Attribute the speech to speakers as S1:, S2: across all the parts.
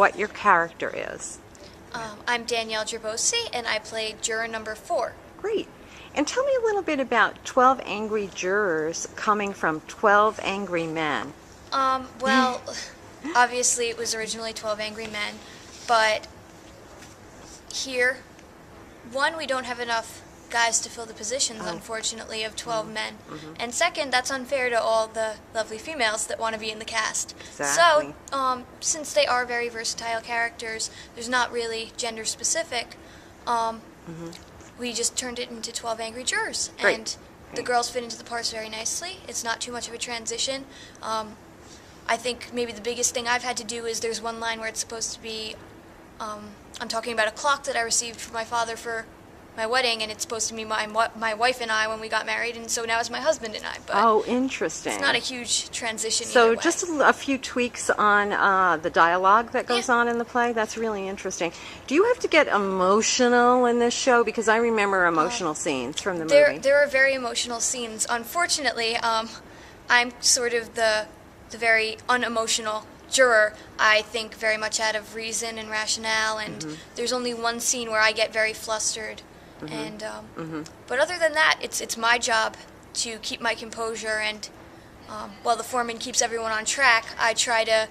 S1: what your character is.
S2: I'm Danielle Gerbosi, and I played juror number 4.
S1: Great. And tell me a little bit about 12 Angry Jurors coming from 12 Angry Men.
S2: Well, obviously it was originally 12 Angry Men, but here, one, we don't have enough guys to fill the positions, unfortunately, of 12 men. And second, that's unfair to all the lovely females that want to be in the cast.
S1: Exactly.
S2: So, since they are very versatile characters, there's not really gender specific, we just turned it into 12 Angry Jurors.
S1: Great.
S2: And the girls fit into the parts very nicely. It's not too much of a transition. I think maybe the biggest thing I've had to do is there's one line where it's supposed to be, I'm talking about a clock that I received from my father for my wedding, and it's supposed to be my wife and I when we got married, and so now it's my husband and I. But
S1: oh, interesting.
S2: It's not a huge transition
S1: So
S2: either way.
S1: just a few tweaks on the dialogue that goes on in the play. That's really interesting. Do you have to get emotional in this show? Because I remember emotional scenes from the movie.
S2: There are very emotional scenes. Unfortunately, I'm sort of the very unemotional juror. I think very much out of reason and rationale, and there's only one scene where I get very flustered. And but other than that, it's my job to keep my composure, and while the foreman keeps everyone on track, I try to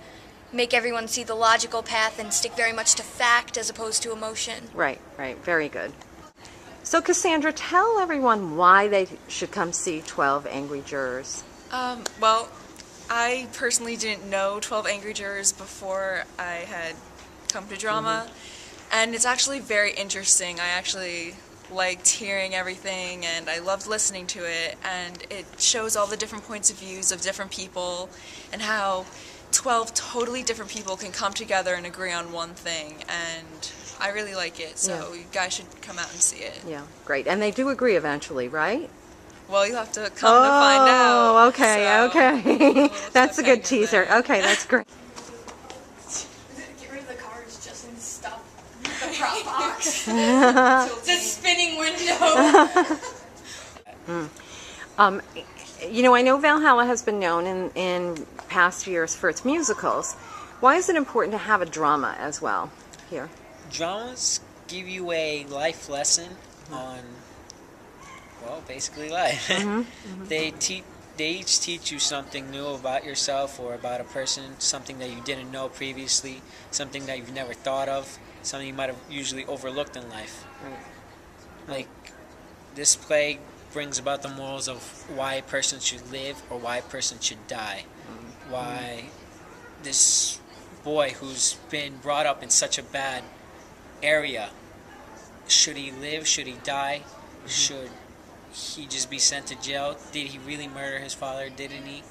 S2: make everyone see the logical path and stick very much to fact as opposed to emotion.
S1: Right, very good. So Cassandra, tell everyone why they should come see 12 Angry Jurors.
S3: Well, I personally didn't know 12 Angry Jurors before I had come to drama, and it's actually very interesting. I actually liked hearing everything, and I loved listening to it, and it shows all the different points of views of different people and how 12 totally different people can come together and agree on one thing, and I really like it, so you guys should come out and see it.
S1: Yeah, great. And they do agree eventually, right?
S3: Well, you'll have to come to find out.
S1: Oh, okay,
S3: so
S1: okay. That's a good teaser.
S3: there.
S1: Okay, that's great.
S4: Get rid of the cars just and stuff the prop box. The spinning window.
S1: You know, I know Valhalla has been known in past years for its musicals. Why is it important to have a drama as well here?
S5: Dramas give you a life lesson on, well, basically life. They each teach you something new about yourself or about a person, something that you didn't know previously, something that you've never thought of, something you might have usually overlooked in life. Like, this play brings about the morals of why a person should live or why a person should die. Why this boy who's been brought up in such a bad area, should he live, should he die, should he just be sent to jail? Did he really murder his father, didn't he?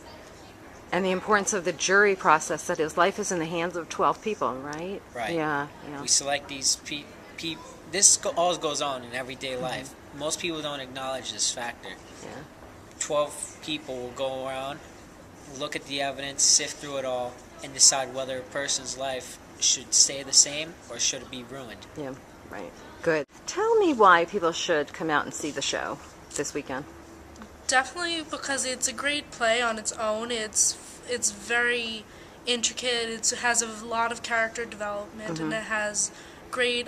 S1: And the importance of the jury process, that his life is in the hands of 12 people, right?
S5: Right.
S1: Yeah.
S5: We select these people. This all goes on in everyday life. Most people don't acknowledge this factor.
S1: Yeah.
S5: 12 people will go around, look at the evidence, sift through it all, and decide whether a person's life should stay the same or should it be ruined.
S1: Yeah, right. Good. Tell me why people should come out and see the show this weekend.
S6: Definitely because it's a great play on its own. It's very intricate. It has a lot of character development, and it has great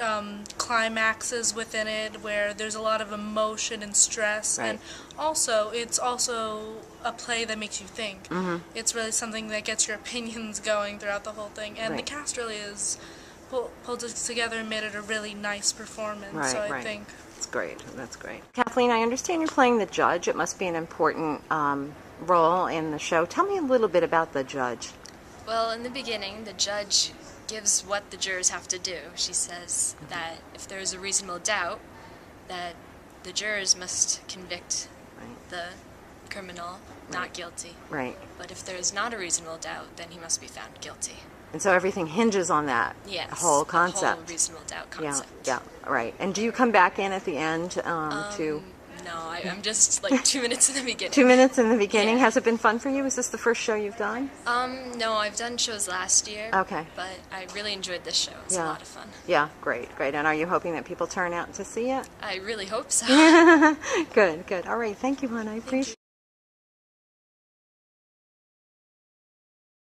S6: climaxes within it where there's a lot of emotion and stress.
S1: Right.
S6: And also, it's also a play that makes you think. It's really something that gets your opinions going throughout the whole thing. And the cast really is pulled it together and made it a really nice performance.
S1: Right,
S6: so I
S1: right.
S6: think
S1: That's great. That's great. Kathleen, I understand you're playing the judge. It must be an important role in the show. Tell me a little bit about the judge.
S7: Well, in the beginning, the judge gives what the jurors have to do. She says that if there is a reasonable doubt, that the jurors must convict the criminal not guilty.
S1: Right.
S7: But if there is not a reasonable doubt, then he must be found guilty.
S1: And so everything hinges on that whole concept.
S7: The whole reasonable doubt concept.
S1: Yeah, right. And do you come back in at the end to...
S7: No, I'm just like 2 minutes in the beginning.
S1: 2 minutes in the beginning.
S7: Yeah.
S1: Has it been fun for you? Is this the first show you've done?
S7: No, I've done shows last year.
S1: Okay.
S7: But I really enjoyed this show. It's a lot of fun.
S1: Yeah, great. And are you hoping that people turn out to see it?
S7: I really hope so.
S1: Good. All right. Thank you, hon. I appreciate it.